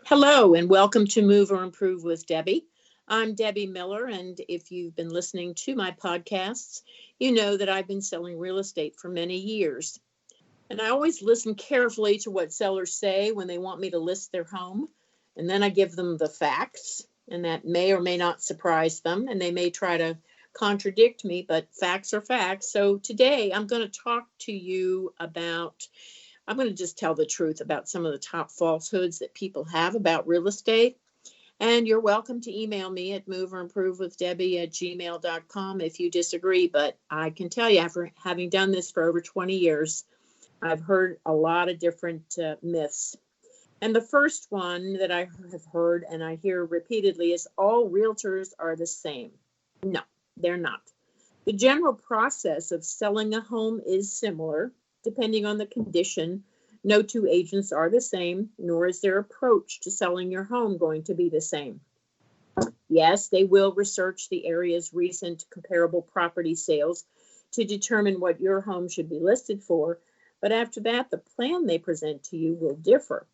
Hello and welcome to Move or Improve with Debbie. I'm Debbie Miller, and if you've been listening to my podcasts, you know that I've been selling real estate for many years. And I always listen carefully to what sellers say when they want me to list their home, and then I give them the facts, and that may or may not surprise them, and they may try to contradict me, but facts are facts. So today I'm going to talk to you about I'm going to just tell the truth about some of the top falsehoods that people have about real estate. And you're welcome to email me at moveorimprovewithdebbie@gmail.com if you disagree. But I can tell you, after having done this for over 20 years, I've heard a lot of different myths. And the first one that I have heard and I hear repeatedly is all realtors are the same. No, they're not. The general process of selling a home is similar. Depending on the condition, no two agents are the same, nor is their approach to selling your home going to be the same. Yes, they will research the area's recent comparable property sales to determine what your home should be listed for, but after that, the plan they present to you will differ.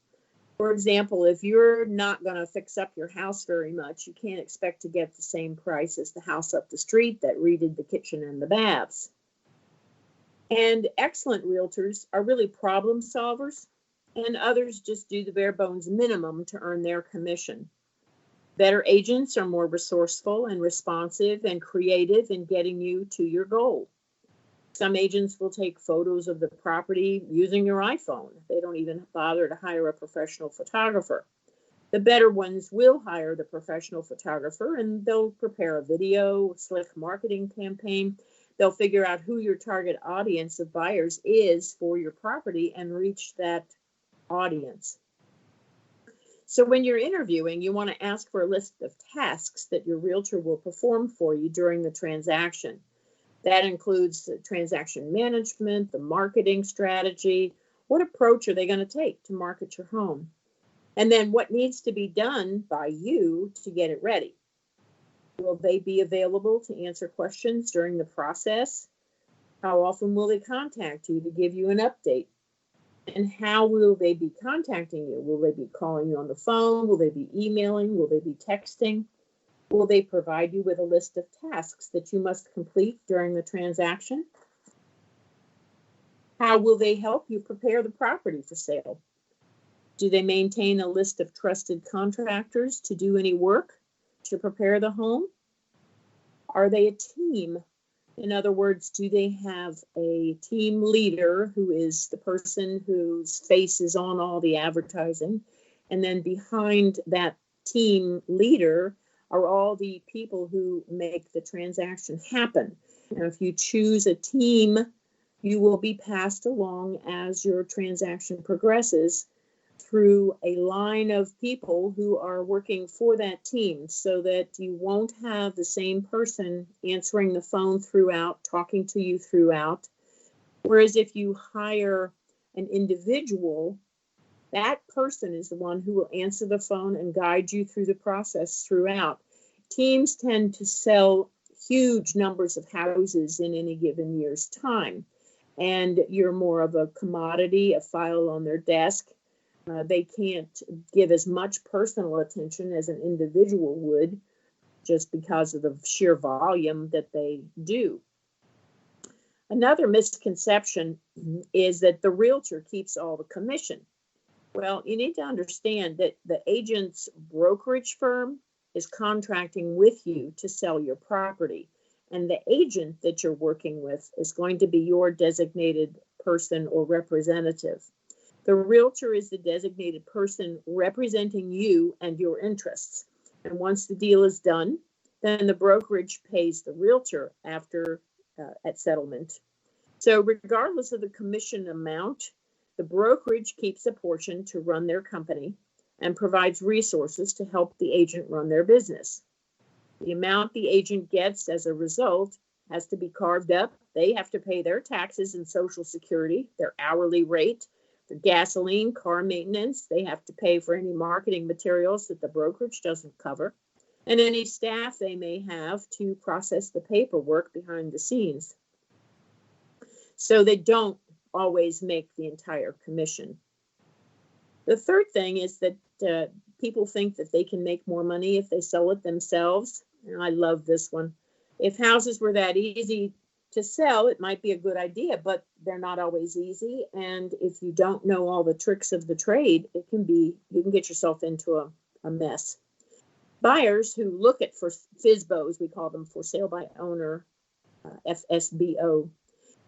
For example, if you're not going to fix up your house very much, you can't expect to get the same price as the house up the street that redid the kitchen and the baths. And excellent realtors are really problem solvers, and others just do the bare bones minimum to earn their commission. Better agents are more resourceful and responsive and creative in getting you to your goal. Some agents will take photos of the property using your iPhone. They don't even bother to hire a professional photographer. The better ones will hire the professional photographer, and they'll prepare a video, a slick marketing campaign. They'll figure out who your target audience of buyers is for your property and reach that audience. So when you're interviewing, you want to ask for a list of tasks that your realtor will perform for you during the transaction. That includes the transaction management, the marketing strategy. What approach are they going to take to market your home? And then what needs to be done by you to get it ready? Will they be available to answer questions during the process? How often will they contact you to give you an update? And how will they be contacting you? Will they be calling you on the phone? Will they be emailing? Will they be texting? Will they provide you with a list of tasks that you must complete during the transaction? How will they help you prepare the property for sale? Do they maintain a list of trusted contractors to do any work to prepare the home? Are they a team? In other words, do they have a team leader who is the person whose face is on all the advertising? And then behind that team leader are all the people who make the transaction happen. Now, if you choose a team, you will be passed along as your transaction progresses through a line of people who are working for that team, so that you won't have the same person answering the phone throughout, talking to you throughout. Whereas if you hire an individual, that person is the one who will answer the phone and guide you through the process throughout. Teams tend to sell huge numbers of houses in any given year's time, and you're more of a commodity, a file on their desk. They can't give as much personal attention as an individual would, just because of the sheer volume that they do. Another misconception is that the realtor keeps all the commission. Well, you need to understand that the agent's brokerage firm is contracting with you to sell your property, and the agent that you're working with is going to be your designated person or representative. The realtor is the designated person representing you and your interests. And once the deal is done, then the brokerage pays the realtor after at settlement. So regardless of the commission amount, the brokerage keeps a portion to run their company and provides resources to help the agent run their business. The amount the agent gets as a result has to be carved up. They have to pay their taxes and Social Security, their hourly rate, the gasoline, car maintenance. They have to pay for any marketing materials that the brokerage doesn't cover, and any staff they may have to process the paperwork behind the scenes. So they don't always make the entire commission. The third thing is that people think that they can make more money if they sell it themselves. And I love this one. If houses were that easy to sell, it might be a good idea, but they're not always easy. And if you don't know all the tricks of the trade, you can get yourself into a mess. Buyers who look at for FSBOs, we call them for sale by owner, FSBO,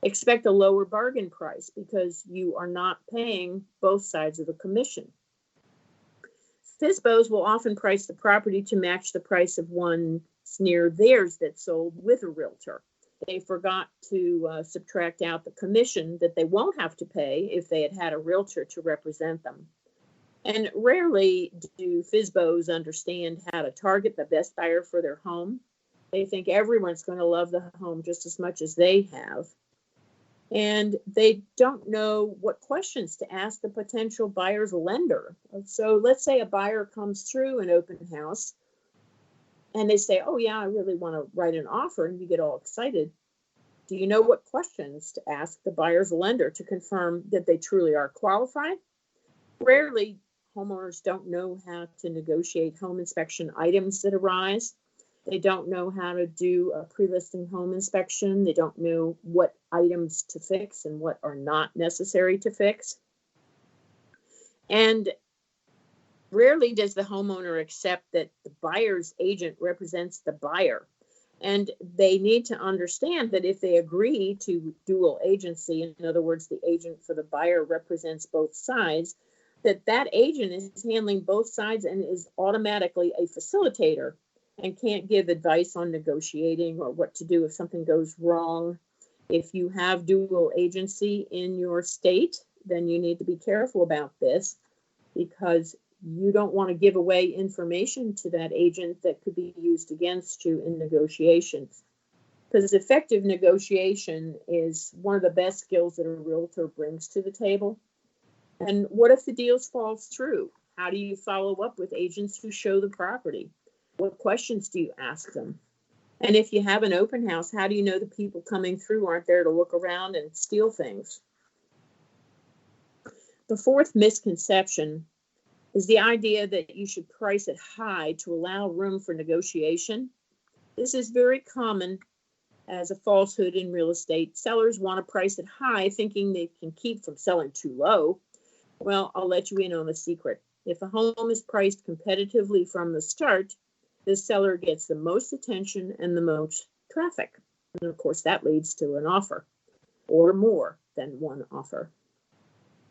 expect a lower bargain price because you are not paying both sides of the commission. FSBOs will often price the property to match the price of one near theirs that sold with a realtor. They forgot to subtract out the commission that they won't have to pay if they had a realtor to represent them. And rarely do FSBOs understand how to target the best buyer for their home. They think everyone's going to love the home just as much as they have. And they don't know what questions to ask the potential buyer's lender. So let's say a buyer comes through an open house and they say, oh yeah, I really want to write an offer, and you get all excited. Do you know what questions to ask the buyer's lender to confirm that they truly are qualified? Rarely, homeowners don't know how to negotiate home inspection items that arise. They don't know how to do a pre-listing home inspection. They don't know what items to fix and what are not necessary to fix. And rarely does the homeowner accept that the buyer's agent represents the buyer. And they need to understand that if they agree to dual agency, in other words, the agent for the buyer represents both sides, that agent is handling both sides and is automatically a facilitator and can't give advice on negotiating or what to do if something goes wrong. If you have dual agency in your state, then you need to be careful about this, because you don't want to give away information to that agent that could be used against you in negotiations. Because effective negotiation is one of the best skills that a realtor brings to the table. And what if the deal falls through? How do you follow up with agents who show the property? What questions do you ask them? And if you have an open house, how do you know the people coming through aren't there to look around and steal things? The fourth misconception is the idea that you should price it high to allow room for negotiation. This is very common as a falsehood in real estate. Sellers want to price it high, thinking they can keep from selling too low. Well, I'll let you in on a secret. If a home is priced competitively from the start, the seller gets the most attention and the most traffic. And of course, that leads to an offer or more than one offer.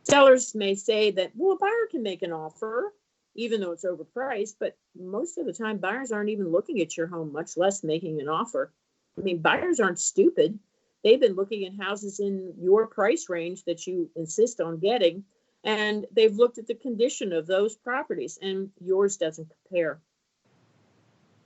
Sellers may say that, well, a buyer can make an offer, even though it's overpriced, but most of the time, buyers aren't even looking at your home, much less making an offer. I mean, buyers aren't stupid. They've been looking at houses in your price range that you insist on getting, and they've looked at the condition of those properties, and yours doesn't compare.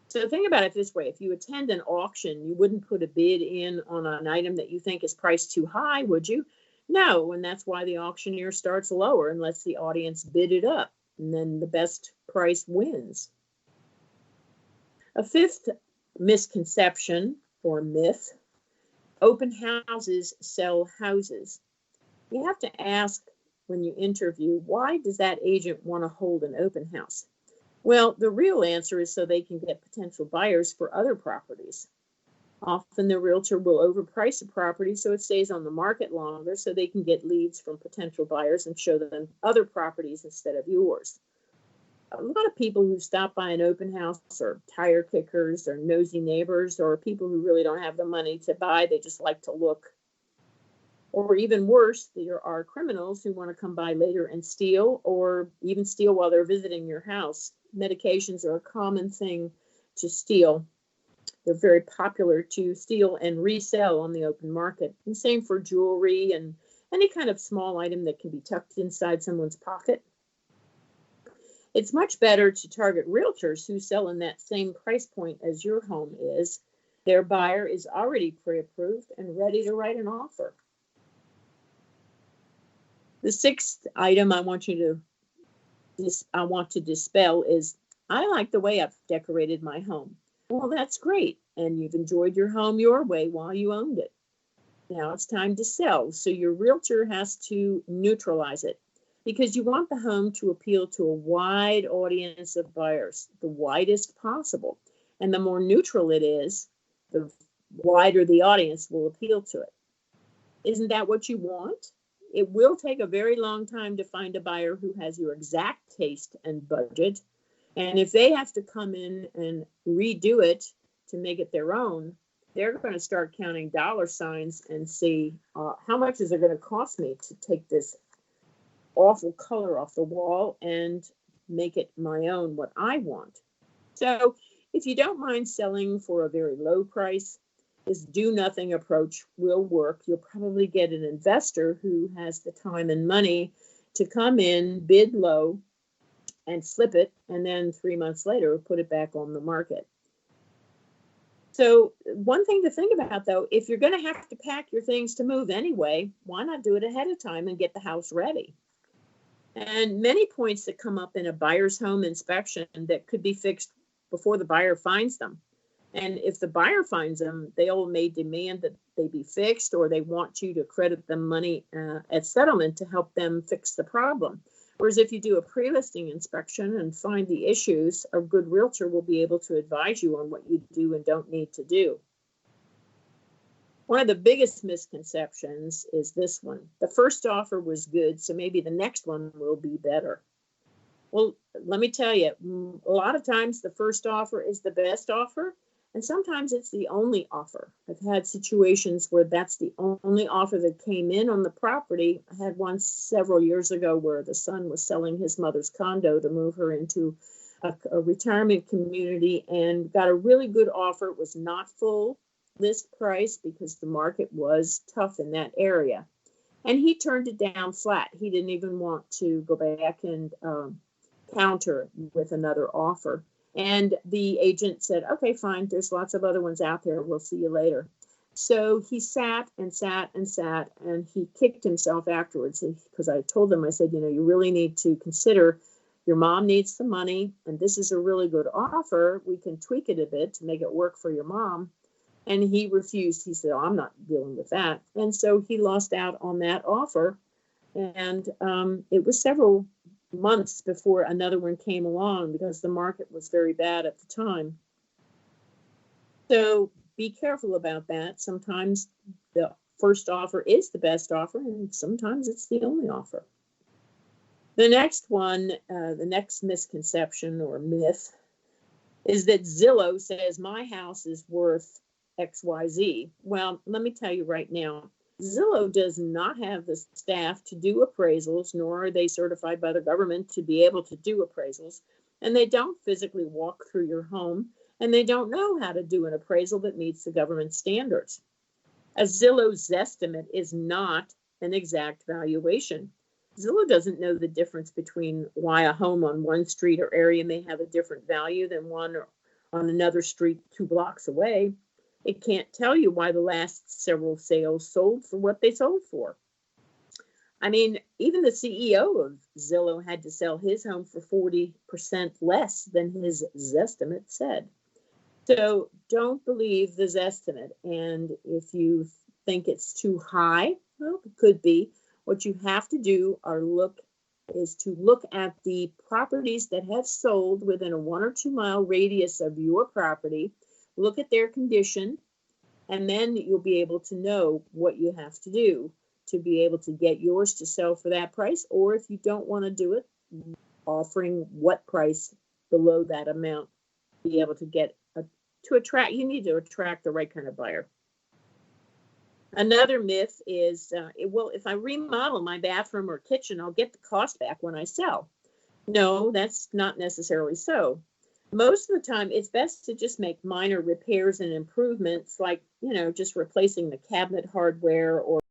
So think about it this way. If you attend an auction, you wouldn't put a bid in on an item that you think is priced too high, would you? No, and that's why the auctioneer starts lower and lets the audience bid it up, and then the best price wins. A fifth misconception or myth: open houses sell houses. You have to ask when you interview, why does that agent want to hold an open house? Well, the real answer is so they can get potential buyers for other properties. Often the realtor will overprice a property so it stays on the market longer, so they can get leads from potential buyers and show them other properties instead of yours. A lot of people who stop by an open house are tire kickers or nosy neighbors, or people who really don't have the money to buy. They just like to look. Or even worse, there are criminals who want to come by later and steal, or even steal while they're visiting your house. Medications are a common thing to steal. They're very popular to steal and resell on the open market. And same for jewelry and any kind of small item that can be tucked inside someone's pocket. It's much better to target realtors who sell in that same price point as your home is. Their buyer is already pre-approved and ready to write an offer. The sixth item I want to dispel is, I like the way I've decorated my home. Well, that's great, and you've enjoyed your home your way while you owned it. Now it's time to sell, so your realtor has to neutralize it. because you want the home to appeal to a wide audience of buyers, the widest possible. And the more neutral it is, the wider the audience will appeal to it. Isn't that what you want? It will take a very long time to find a buyer who has your exact taste and budget. And if they have to come in and redo it to make it their own, they're going to start counting dollar signs and see how much is it going to cost me to take this awful color off the wall and make it my own, what I want. So if you don't mind selling for a very low price, this do nothing approach will work. You'll probably get an investor who has the time and money to come in, bid low, and flip it, and then 3 months later put it back on the market. So one thing to think about, though, if you're going to have to pack your things to move anyway, why not do it ahead of time and get the house ready? And many points that come up in a buyer's home inspection that could be fixed before the buyer finds them. And if the buyer finds them, they all may demand that they be fixed, or they want you to credit them money at settlement to help them fix the problem. Whereas if you do a pre-listing inspection and find the issues, a good realtor will be able to advise you on what you do and don't need to do. One of the biggest misconceptions is this one. The first offer was good, so maybe the next one will be better. Well, let me tell you, a lot of times the first offer is the best offer, and sometimes it's the only offer. I've had situations where that's the only offer that came in on the property. I had one several years ago where the son was selling his mother's condo to move her into a retirement community and got a really good offer. It was not full list price because the market was tough in that area. And he turned it down flat. He didn't even want to go back and counter with another offer. And the agent said, okay, fine, there's lots of other ones out there. We'll see you later. So he sat and sat and sat, and he kicked himself afterwards because I told him, I said, you really need to consider your mom needs the money, and this is a really good offer. We can tweak it a bit to make it work for your mom. And he refused. He said, I'm not dealing with that. And so he lost out on that offer. And it was several months before another one came along because the market was very bad at the time. So be careful about that. Sometimes the first offer is the best offer, and sometimes it's the only offer. The next one, the next misconception or myth is that Zillow says my house is worth XYZ. Well, let me tell you right now, Zillow does not have the staff to do appraisals, nor are they certified by the government to be able to do appraisals. And they don't physically walk through your home, and they don't know how to do an appraisal that meets the government standards. A Zillow's estimate is not an exact valuation. Zillow doesn't know the difference between why a home on one street or area may have a different value than one on another street 2 blocks away. It can't tell you why the last several sales sold for what they sold for. I mean, even the CEO of Zillow had to sell his home for 40% less than his Zestimate said. So don't believe the Zestimate. And if you think it's too high, well, it could be. What you have to do is to look at the properties that have sold within a 1 or 2 mile radius of your property. Look at their condition, and then you'll be able to know what you have to do to be able to get yours to sell for that price. Or if you don't want to do it, offering what price below that amount, be able to get you need to attract the right kind of buyer. Another myth is, if I remodel my bathroom or kitchen, I'll get the cost back when I sell. No, that's not necessarily so. Most of the time, it's best to just make minor repairs and improvements, like, just replacing the cabinet hardware or